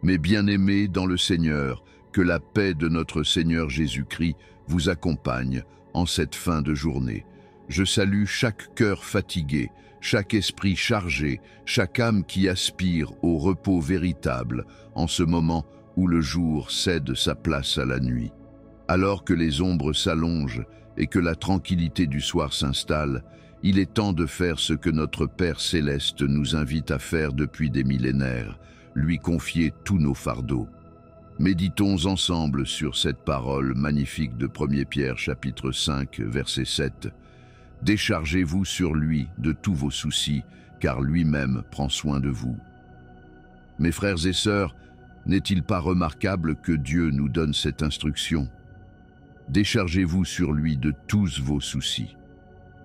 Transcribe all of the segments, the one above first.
Mes bien-aimés dans le Seigneur, que la paix de notre Seigneur Jésus-Christ vous accompagne en cette fin de journée. Je salue chaque cœur fatigué, chaque esprit chargé, chaque âme qui aspire au repos véritable en ce moment où le jour cède sa place à la nuit. Alors que les ombres s'allongent et que la tranquillité du soir s'installe, il est temps de faire ce que notre Père Céleste nous invite à faire depuis des millénaires, lui confier tous nos fardeaux. Méditons ensemble sur cette parole magnifique de 1 Pierre chapitre 5, verset 7. « Déchargez-vous sur lui de tous vos soucis, car lui-même prend soin de vous. » Mes frères et sœurs, n'est-il pas remarquable que Dieu nous donne cette instruction? Déchargez-vous sur lui de tous vos soucis.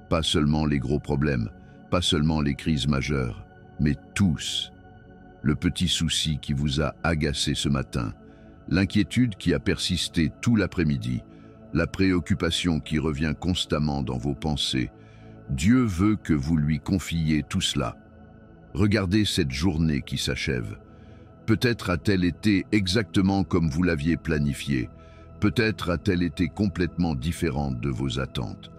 Pas seulement les gros problèmes, pas seulement les crises majeures, mais tous. Le petit souci qui vous a agacé ce matin, l'inquiétude qui a persisté tout l'après-midi, la préoccupation qui revient constamment dans vos pensées. Dieu veut que vous lui confiiez tout cela. Regardez cette journée qui s'achève. Peut-être a-t-elle été exactement comme vous l'aviez planifié. Peut-être a-t-elle été complètement différente de vos attentes.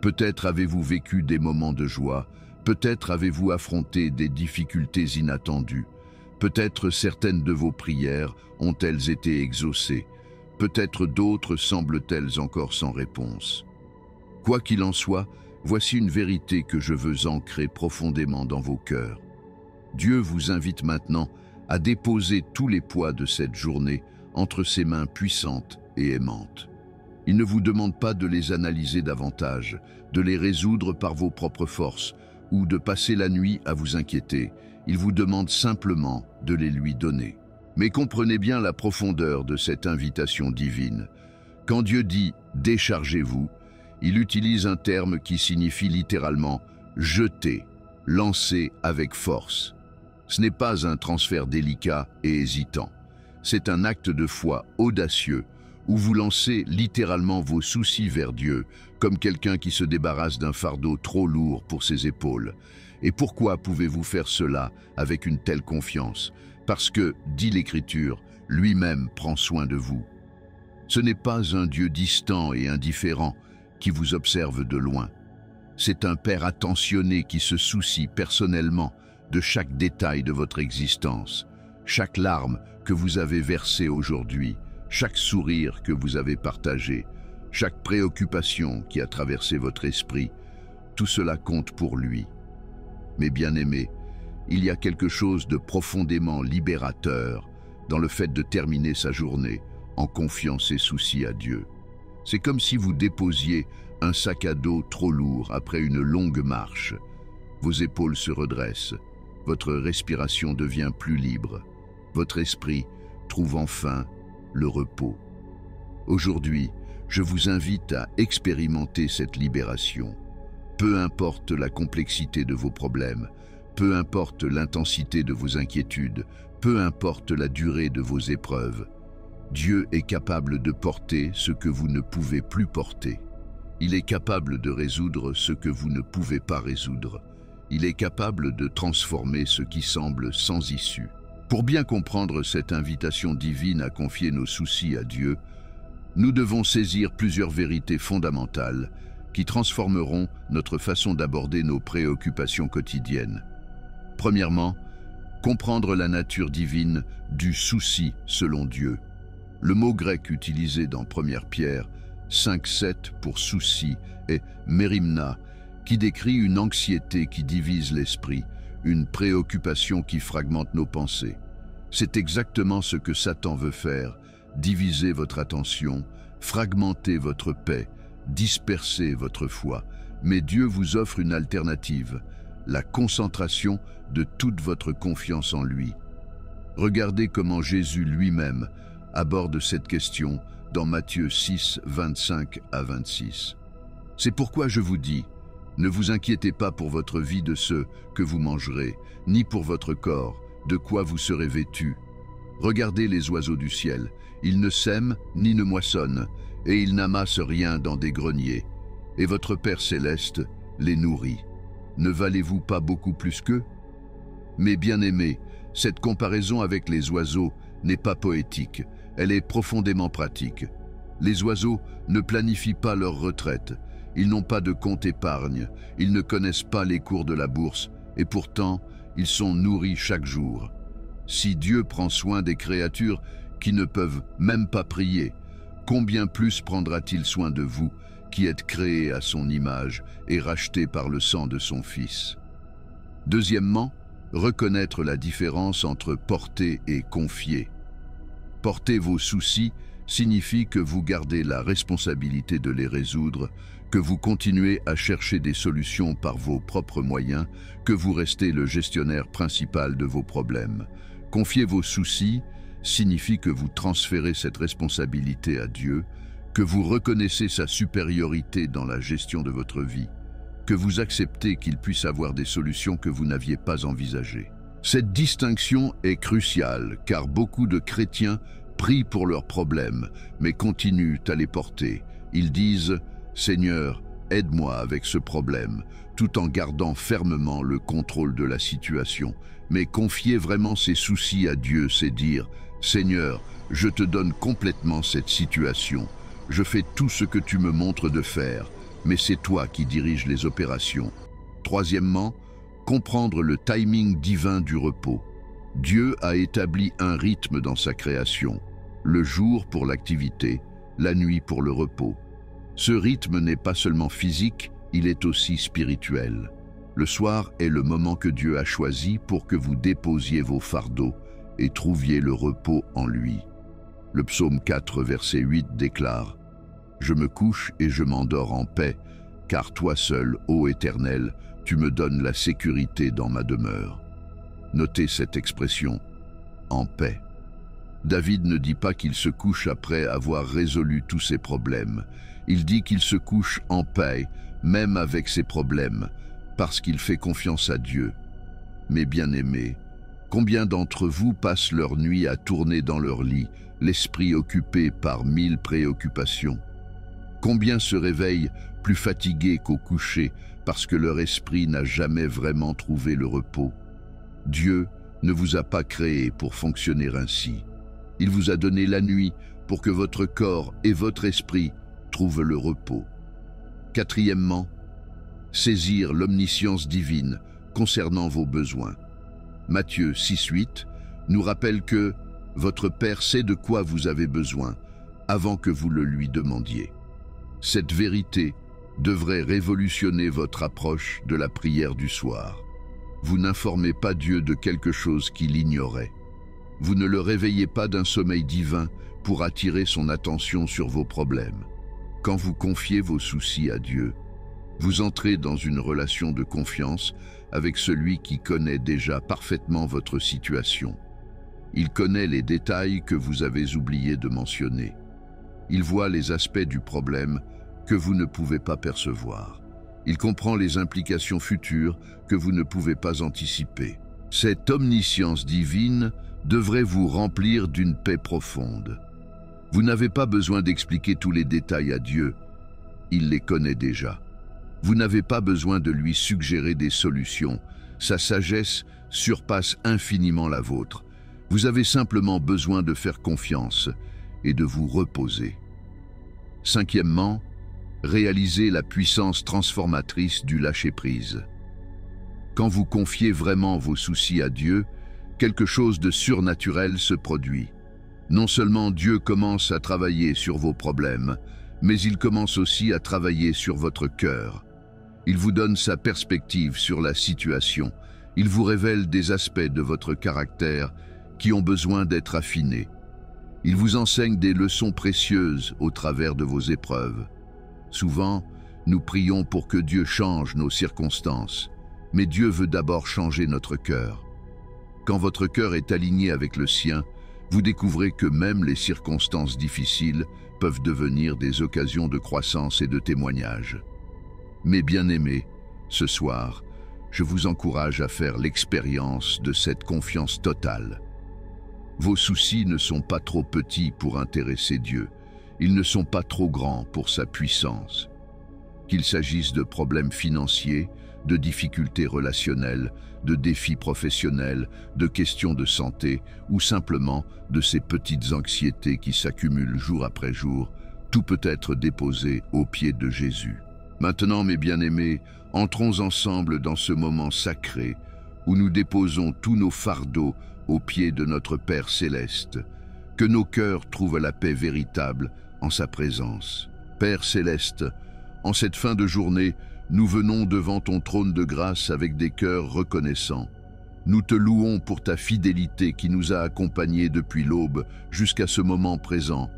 Peut-être avez-vous vécu des moments de joie. Peut-être avez-vous affronté des difficultés inattendues. Peut-être certaines de vos prières ont-elles été exaucées. Peut-être d'autres semblent-elles encore sans réponse. Quoi qu'il en soit, voici une vérité que je veux ancrer profondément dans vos cœurs. Dieu vous invite maintenant à déposer tous les poids de cette journée entre ses mains puissantes et aimantes. Il ne vous demande pas de les analyser davantage, de les résoudre par vos propres forces ou de passer la nuit à vous inquiéter. Il vous demande simplement de les lui donner. Mais comprenez bien la profondeur de cette invitation divine. Quand Dieu dit « déchargez-vous », il utilise un terme qui signifie littéralement « jeter », « lancer avec force ». Ce n'est pas un transfert délicat et hésitant. C'est un acte de foi audacieux où vous lancez littéralement vos soucis vers Dieu, comme quelqu'un qui se débarrasse d'un fardeau trop lourd pour ses épaules. Et pourquoi pouvez-vous faire cela avec une telle confiance? Parce que, dit l'Écriture, lui-même prend soin de vous. Ce n'est pas un Dieu distant et indifférent qui vous observe de loin. C'est un Père attentionné qui se soucie personnellement de chaque détail de votre existence, chaque larme que vous avez versée aujourd'hui, chaque sourire que vous avez partagé, chaque préoccupation qui a traversé votre esprit, tout cela compte pour lui. Mes bien-aimés, il y a quelque chose de profondément libérateur dans le fait de terminer sa journée en confiant ses soucis à Dieu. C'est comme si vous déposiez un sac à dos trop lourd après une longue marche. Vos épaules se redressent, votre respiration devient plus libre, votre esprit trouve enfin le repos. Aujourd'hui, je vous invite à expérimenter cette libération. Peu importe la complexité de vos problèmes, peu importe l'intensité de vos inquiétudes, peu importe la durée de vos épreuves, Dieu est capable de porter ce que vous ne pouvez plus porter. Il est capable de résoudre ce que vous ne pouvez pas résoudre. Il est capable de transformer ce qui semble sans issue. Pour bien comprendre cette invitation divine à confier nos soucis à Dieu, nous devons saisir plusieurs vérités fondamentales qui transformeront notre façon d'aborder nos préoccupations quotidiennes. Premièrement, comprendre la nature divine du souci selon Dieu. Le mot grec utilisé dans 1 Pierre 5,7 pour souci est mérimna, qui décrit une anxiété qui divise l'esprit, une préoccupation qui fragmente nos pensées. C'est exactement ce que Satan veut faire, diviser votre attention, fragmenter votre paix, disperser votre foi. Mais Dieu vous offre une alternative, la concentration de toute votre confiance en lui. Regardez comment Jésus lui-même aborde cette question dans Matthieu 6, 25 à 26. C'est pourquoi je vous dis, ne vous inquiétez pas pour votre vie de ce que vous mangerez, ni pour votre corps, de quoi vous serez vêtus. Regardez les oiseaux du ciel, ils ne sèment ni ne moissonnent, et ils n'amassent rien dans des greniers. Et votre Père céleste les nourrit. Ne valez-vous pas beaucoup plus qu'eux? Mes bien-aimés, cette comparaison avec les oiseaux n'est pas poétique, elle est profondément pratique. Les oiseaux ne planifient pas leur retraite, ils n'ont pas de compte épargne, ils ne connaissent pas les cours de la bourse, et pourtant, ils sont nourris chaque jour. Si Dieu prend soin des créatures qui ne peuvent même pas prier, combien plus prendra-t-il soin de vous, qui êtes créés à son image et rachetés par le sang de son Fils? Deuxièmement, reconnaître la différence entre porter et confier. Porter vos soucis signifie que vous gardez la responsabilité de les résoudre, que vous continuez à chercher des solutions par vos propres moyens, que vous restez le gestionnaire principal de vos problèmes. Confier vos soucis signifie que vous transférez cette responsabilité à Dieu, que vous reconnaissez sa supériorité dans la gestion de votre vie, que vous acceptez qu'il puisse avoir des solutions que vous n'aviez pas envisagées. Cette distinction est cruciale car beaucoup de chrétiens prient pour leurs problèmes, mais continuent à les porter. Ils disent « Seigneur, aide-moi avec ce problème », tout en gardant fermement le contrôle de la situation. Mais confier vraiment ses soucis à Dieu, c'est dire « Seigneur, je te donne complètement cette situation. Je fais tout ce que tu me montres de faire, mais c'est toi qui diriges les opérations. » Troisièmement, comprendre le timing divin du repos. Dieu a établi un rythme dans sa création, le jour pour l'activité, la nuit pour le repos. Ce rythme n'est pas seulement physique, il est aussi spirituel. Le soir est le moment que Dieu a choisi pour que vous déposiez vos fardeaux et trouviez le repos en lui. Le psaume 4, verset 8 déclare « Je me couche et je m'endors en paix, car toi seul, ô Éternel, tu me donnes la sécurité dans ma demeure. » Notez cette expression, « en paix ». David ne dit pas qu'il se couche après avoir résolu tous ses problèmes. Il dit qu'il se couche en paix, même avec ses problèmes, parce qu'il fait confiance à Dieu. Mes bien-aimés, combien d'entre vous passent leur nuit à tourner dans leur lit, l'esprit occupé par 1000 préoccupations? Combien se réveillent plus fatigués qu'au coucher parce que leur esprit n'a jamais vraiment trouvé le repos? Dieu ne vous a pas créé pour fonctionner ainsi. Il vous a donné la nuit pour que votre corps et votre esprit trouvent le repos. Quatrièmement, saisir l'omniscience divine concernant vos besoins. Matthieu 6,8 nous rappelle que votre Père sait de quoi vous avez besoin avant que vous le lui demandiez. Cette vérité devrait révolutionner votre approche de la prière du soir. Vous n'informez pas Dieu de quelque chose qu'il ignorait. Vous ne le réveillez pas d'un sommeil divin pour attirer son attention sur vos problèmes. Quand vous confiez vos soucis à Dieu, vous entrez dans une relation de confiance avec celui qui connaît déjà parfaitement votre situation. Il connaît les détails que vous avez oublié de mentionner. Il voit les aspects du problème que vous ne pouvez pas percevoir. Il comprend les implications futures que vous ne pouvez pas anticiper. Cette omniscience divine devrait vous remplir d'une paix profonde. Vous n'avez pas besoin d'expliquer tous les détails à Dieu, il les connaît déjà. Vous n'avez pas besoin de lui suggérer des solutions, sa sagesse surpasse infiniment la vôtre. Vous avez simplement besoin de faire confiance et de vous reposer. Cinquièmement, réaliser la puissance transformatrice du lâcher-prise. Quand vous confiez vraiment vos soucis à Dieu, quelque chose de surnaturel se produit. Non seulement Dieu commence à travailler sur vos problèmes, mais il commence aussi à travailler sur votre cœur. Il vous donne sa perspective sur la situation. Il vous révèle des aspects de votre caractère qui ont besoin d'être affinés. Il vous enseigne des leçons précieuses au travers de vos épreuves. Souvent, nous prions pour que Dieu change nos circonstances, mais Dieu veut d'abord changer notre cœur. Quand votre cœur est aligné avec le sien, vous découvrez que même les circonstances difficiles peuvent devenir des occasions de croissance et de témoignage. Mes bien-aimés, ce soir, je vous encourage à faire l'expérience de cette confiance totale. Vos soucis ne sont pas trop petits pour intéresser Dieu. Ils ne sont pas trop grands pour sa puissance. Qu'il s'agisse de problèmes financiers, de difficultés relationnelles, de défis professionnels, de questions de santé ou simplement de ces petites anxiétés qui s'accumulent jour après jour, tout peut être déposé aux pieds de Jésus. Maintenant, mes bien-aimés, entrons ensemble dans ce moment sacré où nous déposons tous nos fardeaux aux pieds de notre Père céleste. Que nos cœurs trouvent la paix véritable en sa présence. Père céleste, en cette fin de journée, nous venons devant ton trône de grâce avec des cœurs reconnaissants. Nous te louons pour ta fidélité qui nous a accompagnés depuis l'aube jusqu'à ce moment présent.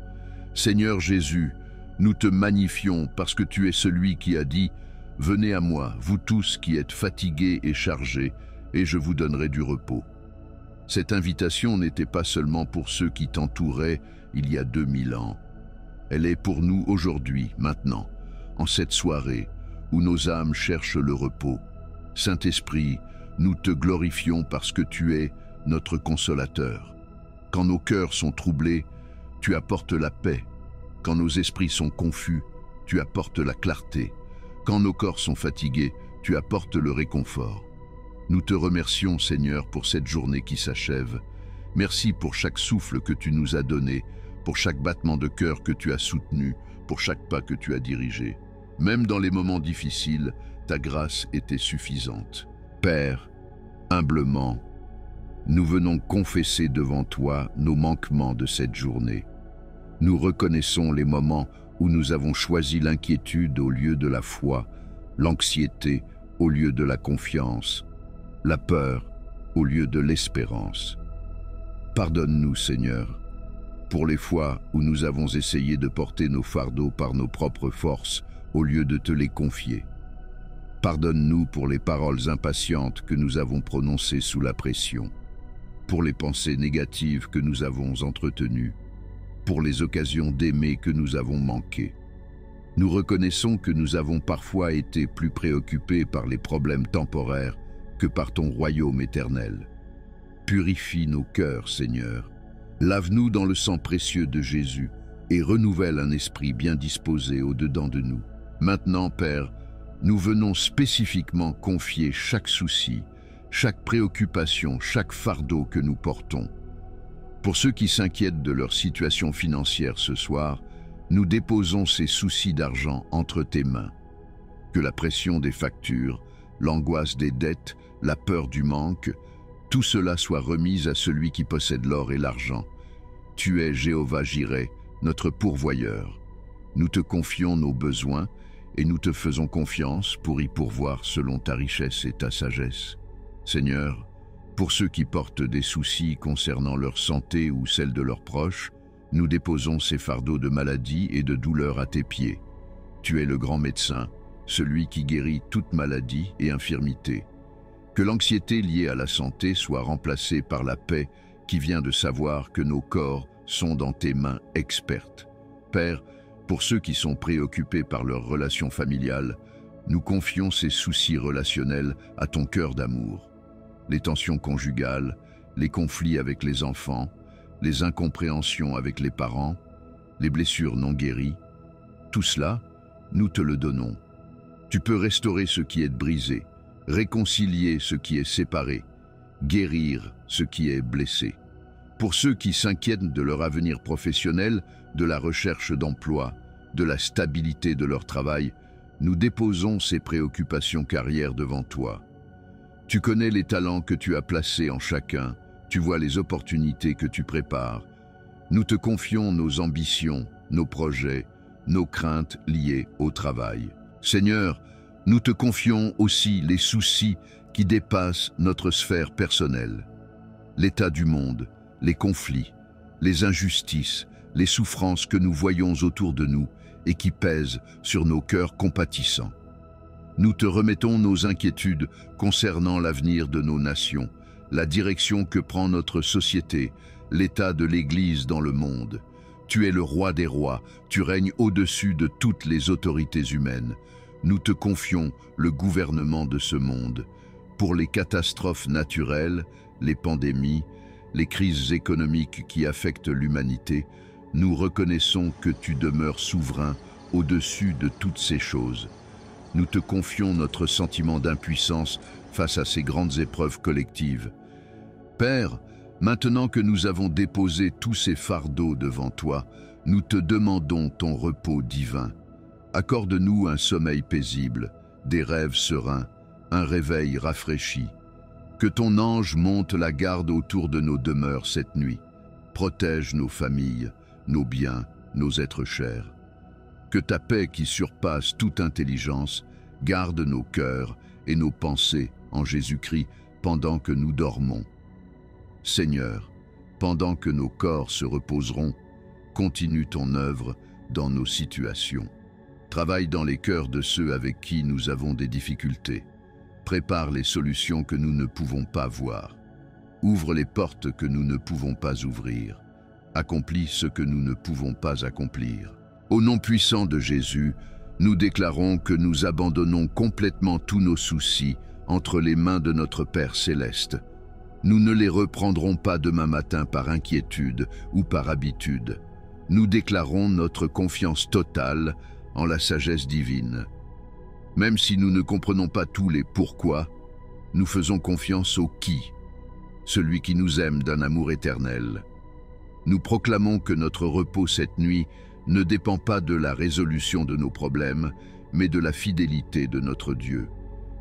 Seigneur Jésus, nous te magnifions parce que tu es celui qui a dit « Venez à moi, vous tous qui êtes fatigués et chargés, et je vous donnerai du repos. » Cette invitation n'était pas seulement pour ceux qui t'entouraient il y a 2000 ans. Elle est pour nous aujourd'hui, maintenant, en cette soirée où nos âmes cherchent le repos. Saint-Esprit, nous te glorifions parce que tu es notre consolateur. Quand nos cœurs sont troublés, tu apportes la paix. Quand nos esprits sont confus, tu apportes la clarté. Quand nos corps sont fatigués, tu apportes le réconfort. Nous te remercions, Seigneur, pour cette journée qui s'achève. Merci pour chaque souffle que tu nous as donné, pour chaque battement de cœur que tu as soutenu, pour chaque pas que tu as dirigé. Même dans les moments difficiles, ta grâce était suffisante. Père, humblement, nous venons confesser devant toi nos manquements de cette journée. Nous reconnaissons les moments où nous avons choisi l'inquiétude au lieu de la foi, l'anxiété au lieu de la confiance, la peur au lieu de l'espérance. Pardonne-nous, Seigneur, pour les fois où nous avons essayé de porter nos fardeaux par nos propres forces au lieu de te les confier. Pardonne-nous pour les paroles impatientes que nous avons prononcées sous la pression, pour les pensées négatives que nous avons entretenues, pour les occasions d'aimer que nous avons manquées. Nous reconnaissons que nous avons parfois été plus préoccupés par les problèmes temporaires que par ton royaume éternel. Purifie nos cœurs, Seigneur. Lave-nous dans le sang précieux de Jésus et renouvelle un esprit bien disposé au-dedans de nous. Maintenant, Père, nous venons spécifiquement confier chaque souci, chaque préoccupation, chaque fardeau que nous portons. Pour ceux qui s'inquiètent de leur situation financière ce soir, nous déposons ces soucis d'argent entre tes mains. Que la pression des factures, l'angoisse des dettes, la peur du manque, tout cela soit remis à celui qui possède l'or et l'argent. Tu es Jéhovah Jireh, notre pourvoyeur. Nous te confions nos besoins et nous te faisons confiance pour y pourvoir selon ta richesse et ta sagesse. Seigneur, pour ceux qui portent des soucis concernant leur santé ou celle de leurs proches, nous déposons ces fardeaux de maladie et de douleur à tes pieds. Tu es le grand médecin, celui qui guérit toute maladie et infirmité. Que l'anxiété liée à la santé soit remplacée par la paix qui vient de savoir que nos corps sont dans tes mains expertes. Père, pour ceux qui sont préoccupés par leurs relations familiales, nous confions ces soucis relationnels à ton cœur d'amour. Les tensions conjugales, les conflits avec les enfants, les incompréhensions avec les parents, les blessures non guéries, tout cela, nous te le donnons. Tu peux restaurer ce qui est brisé, réconcilier ce qui est séparé, guérir ce qui est blessé. Pour ceux qui s'inquiètent de leur avenir professionnel, de la recherche d'emploi, de la stabilité de leur travail, nous déposons ces préoccupations carrières devant toi. Tu connais les talents que tu as placés en chacun, tu vois les opportunités que tu prépares. Nous te confions nos ambitions, nos projets, nos craintes liées au travail. Seigneur, nous te confions aussi les soucis qui dépassent notre sphère personnelle. L'état du monde, les conflits, les injustices, les souffrances que nous voyons autour de nous et qui pèsent sur nos cœurs compatissants. Nous te remettons nos inquiétudes concernant l'avenir de nos nations, la direction que prend notre société, l'état de l'Église dans le monde. Tu es le roi des rois, tu règnes au-dessus de toutes les autorités humaines. Nous te confions le gouvernement de ce monde. Pour les catastrophes naturelles, les pandémies, les crises économiques qui affectent l'humanité, nous reconnaissons que tu demeures souverain au-dessus de toutes ces choses. nous te confions notre sentiment d'impuissance face à ces grandes épreuves collectives. Père, maintenant que nous avons déposé tous ces fardeaux devant toi, nous te demandons ton repos divin. Accorde-nous un sommeil paisible, des rêves sereins, un réveil rafraîchi. Que ton ange monte la garde autour de nos demeures cette nuit. Protège nos familles, nos biens, nos êtres chers. Que ta paix qui surpasse toute intelligence garde nos cœurs et nos pensées en Jésus-Christ pendant que nous dormons. Seigneur, pendant que nos corps se reposeront, continue ton œuvre dans nos situations. Travaille dans les cœurs de ceux avec qui nous avons des difficultés. Prépare les solutions que nous ne pouvons pas voir. Ouvre les portes que nous ne pouvons pas ouvrir. Accomplis ce que nous ne pouvons pas accomplir. Au nom puissant de Jésus, nous déclarons que nous abandonnons complètement tous nos soucis entre les mains de notre Père céleste. Nous ne les reprendrons pas demain matin par inquiétude ou par habitude. Nous déclarons notre confiance totale en la sagesse divine. Même si nous ne comprenons pas tous les pourquoi, nous faisons confiance au qui, celui qui nous aime d'un amour éternel. Nous proclamons que notre repos cette nuit ne dépend pas de la résolution de nos problèmes, mais de la fidélité de notre Dieu.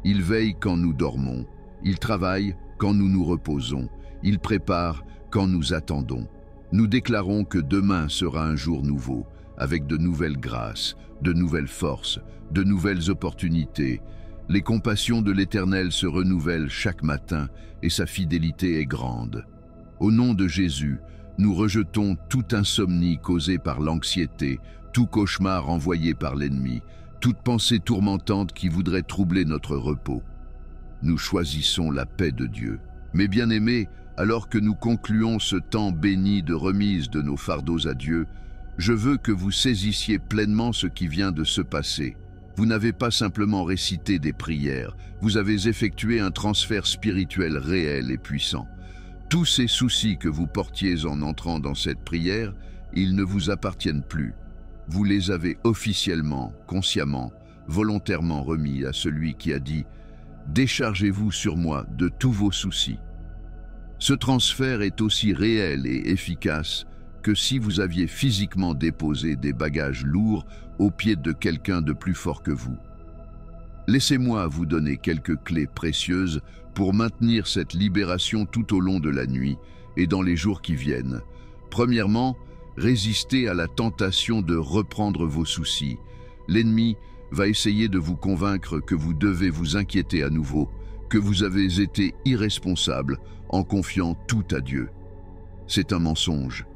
Il veille quand nous dormons, il travaille quand nous nous reposons, il prépare quand nous attendons. Nous déclarons que demain sera un jour nouveau, avec de nouvelles grâces, de nouvelles forces, de nouvelles opportunités. Les compassions de l'Éternel se renouvellent chaque matin et sa fidélité est grande. Au nom de Jésus, nous rejetons toute insomnie causée par l'anxiété, tout cauchemar envoyé par l'ennemi, toute pensée tourmentante qui voudrait troubler notre repos. Nous choisissons la paix de Dieu. Mes bien-aimés, alors que nous concluons ce temps béni de remise de nos fardeaux à Dieu, je veux que vous saisissiez pleinement ce qui vient de se passer. Vous n'avez pas simplement récité des prières, vous avez effectué un transfert spirituel réel et puissant. Tous ces soucis que vous portiez en entrant dans cette prière, ils ne vous appartiennent plus. Vous les avez officiellement, consciemment, volontairement remis à celui qui a dit « Déchargez-vous sur moi de tous vos soucis ». Ce transfert est aussi réel et efficace que si vous aviez physiquement déposé des bagages lourds aux pieds de quelqu'un de plus fort que vous. Laissez-moi vous donner quelques clés précieuses pour maintenir cette libération tout au long de la nuit et dans les jours qui viennent. Premièrement, résistez à la tentation de reprendre vos soucis. L'ennemi va essayer de vous convaincre que vous devez vous inquiéter à nouveau, que vous avez été irresponsable en confiant tout à Dieu. C'est un mensonge.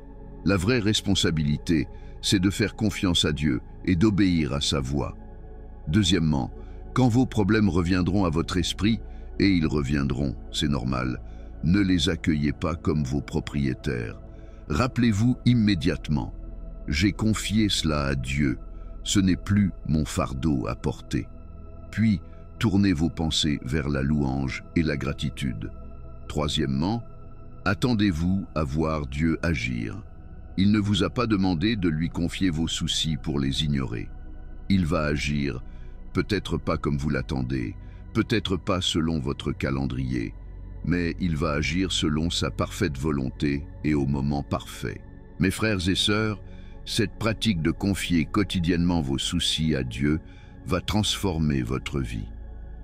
La vraie responsabilité, c'est de faire confiance à Dieu et d'obéir à sa voix. Deuxièmement, quand vos problèmes reviendront à votre esprit, et ils reviendront, c'est normal, ne les accueillez pas comme vos propriétaires. Rappelez-vous immédiatement, j'ai confié cela à Dieu, ce n'est plus mon fardeau à porter. Puis, tournez vos pensées vers la louange et la gratitude. Troisièmement, attendez-vous à voir Dieu agir. Il ne vous a pas demandé de lui confier vos soucis pour les ignorer. Il va agir, peut-être pas comme vous l'attendez, peut-être pas selon votre calendrier, mais il va agir selon sa parfaite volonté et au moment parfait. Mes frères et sœurs, cette pratique de confier quotidiennement vos soucis à Dieu va transformer votre vie.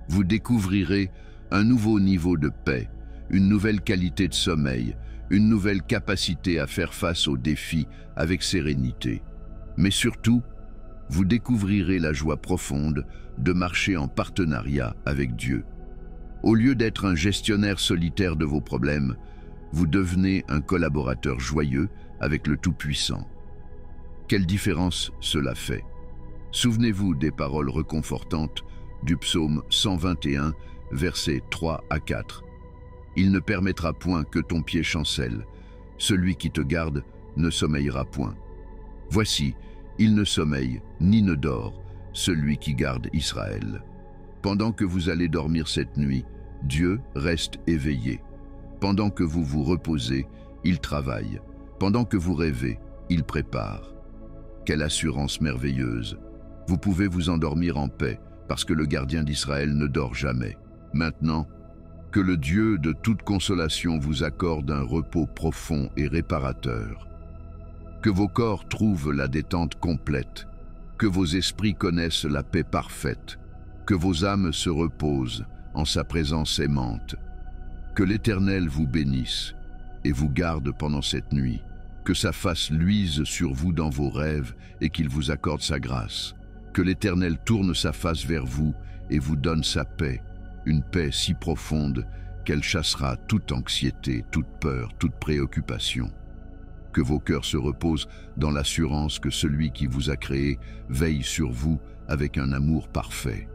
Vous découvrirez un nouveau niveau de paix, une nouvelle qualité de sommeil, une nouvelle capacité à faire face aux défis avec sérénité. Mais surtout, vous découvrirez la joie profonde de marcher en partenariat avec Dieu. Au lieu d'être un gestionnaire solitaire de vos problèmes, vous devenez un collaborateur joyeux avec le Tout-Puissant. Quelle différence cela fait! Souvenez-vous des paroles réconfortantes du psaume 121, versets 3 à 4. Il ne permettra point que ton pied chancelle. Celui qui te garde ne sommeillera point. Voici, il ne sommeille ni ne dort, celui qui garde Israël. Pendant que vous allez dormir cette nuit, Dieu reste éveillé. Pendant que vous vous reposez, il travaille. Pendant que vous rêvez, il prépare. Quelle assurance merveilleuse! Vous pouvez vous endormir en paix, parce que le gardien d'Israël ne dort jamais. Maintenant, que le Dieu de toute consolation vous accorde un repos profond et réparateur. Que vos corps trouvent la détente complète, que vos esprits connaissent la paix parfaite, que vos âmes se reposent en sa présence aimante. Que l'Éternel vous bénisse et vous garde pendant cette nuit, que sa face luise sur vous dans vos rêves et qu'il vous accorde sa grâce. Que l'Éternel tourne sa face vers vous et vous donne sa paix, une paix si profonde qu'elle chassera toute anxiété, toute peur, toute préoccupation. Que vos cœurs se reposent dans l'assurance que celui qui vous a créé veille sur vous avec un amour parfait.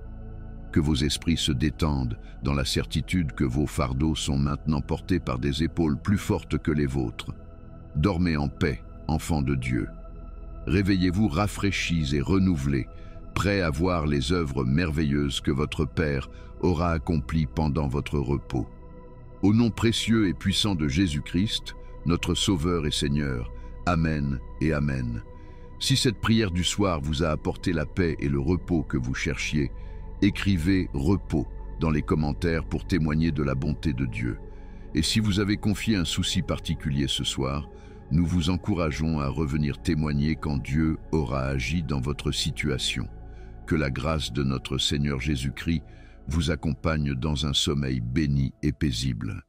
Que vos esprits se détendent dans la certitude que vos fardeaux sont maintenant portés par des épaules plus fortes que les vôtres. Dormez en paix, enfants de Dieu. Réveillez-vous rafraîchis et renouvelés, prêts à voir les œuvres merveilleuses que votre Père aura accomplies pendant votre repos. Au nom précieux et puissant de Jésus-Christ, notre Sauveur et Seigneur, Amen et Amen. Si cette prière du soir vous a apporté la paix et le repos que vous cherchiez, écrivez « repos » dans les commentaires pour témoigner de la bonté de Dieu. Et si vous avez confié un souci particulier ce soir, nous vous encourageons à revenir témoigner quand Dieu aura agi dans votre situation. Que la grâce de notre Seigneur Jésus-Christ vous accompagne dans un sommeil béni et paisible.